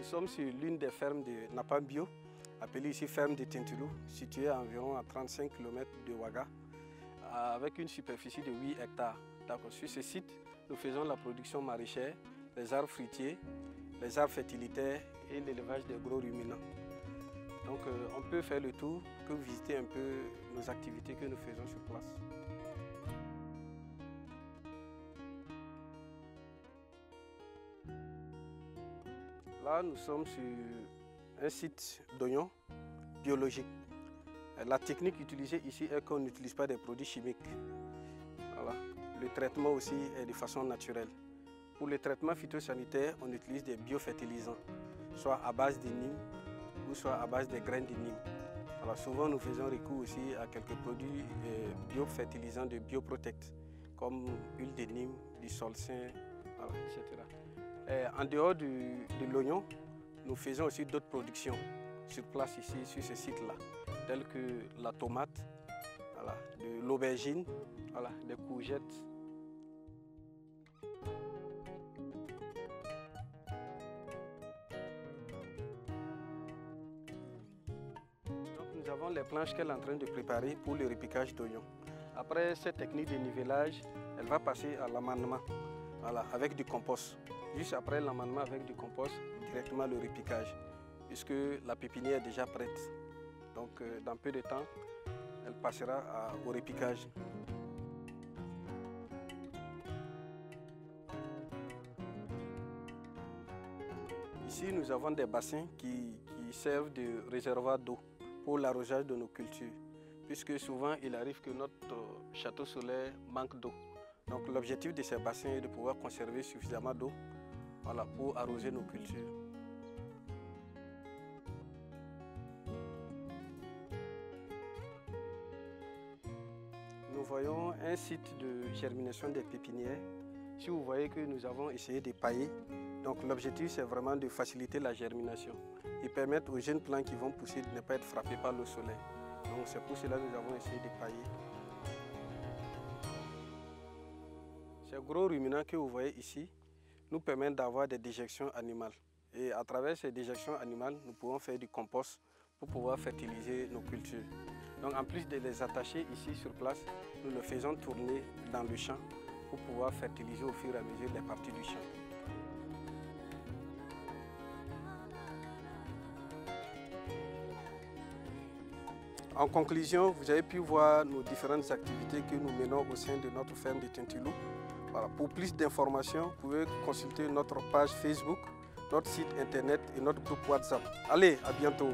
sommes sur l'une des fermes de Napam Bio, appelée ici ferme de Tintilou, située à environ à 35 km de Ouaga, avec une superficie de 8 hectares. Sur ce site, nous faisons la production maraîchère, les arbres fruitiers, les arbres fertilitaires et l'élevage des gros ruminants. Donc on peut faire le tour, que vous visitez un peu nos activités que nous faisons sur place. Là, nous sommes sur un site d'oignons biologique. La technique utilisée ici est qu'on n'utilise pas des produits chimiques. Voilà. Le traitement aussi est de façon naturelle. Pour le traitement phytosanitaire, on utilise des biofertilisants, soit à base de Nîmes ou soit à base des graines de Nîmes. Alors souvent, nous faisons recours aussi à quelques produits biofertilisants de Bioprotect, comme huile de Nîmes, du solsin, voilà, etc. En dehors de l'oignon, nous faisons aussi d'autres productions sur place ici, sur ce site-là, telles que la tomate, voilà, de l'aubergine, voilà, des courgettes. Donc nous avons les planches qu'elle est en train de préparer pour le repiquage d'oignons. Après cette technique de nivellage, elle va passer à l'amendement, voilà, avec du compost. Juste après l'amendement avec du compost, directement le repiquage, puisque la pépinière est déjà prête. Donc dans peu de temps, elle passera au repiquage. Ici, nous avons des bassins qui servent de réservoir d'eau pour l'arrosage de nos cultures, puisque souvent il arrive que notre château solaire manque d'eau. Donc l'objectif de ces bassins est de pouvoir conserver suffisamment d'eau, voilà, pour arroser nos cultures. Nous voyons un site de germination des pépinières. Si vous voyez que nous avons essayé de pailler, donc l'objectif c'est vraiment de faciliter la germination et permettre aux jeunes plants qui vont pousser de ne pas être frappés par le soleil. Donc c'est pour cela que nous avons essayé de pailler. Ces gros ruminants que vous voyez ici nous permettent d'avoir des déjections animales. Et à travers ces déjections animales, nous pouvons faire du compost pour pouvoir fertiliser nos cultures. Donc en plus de les attacher ici sur place, nous le faisons tourner dans le champ pour pouvoir fertiliser au fur et à mesure les parties du champ. En conclusion, vous avez pu voir nos différentes activités que nous menons au sein de notre ferme de Tintilou. Voilà. Pour plus d'informations, vous pouvez consulter notre page Facebook, notre site internet et notre groupe WhatsApp. Allez, à bientôt!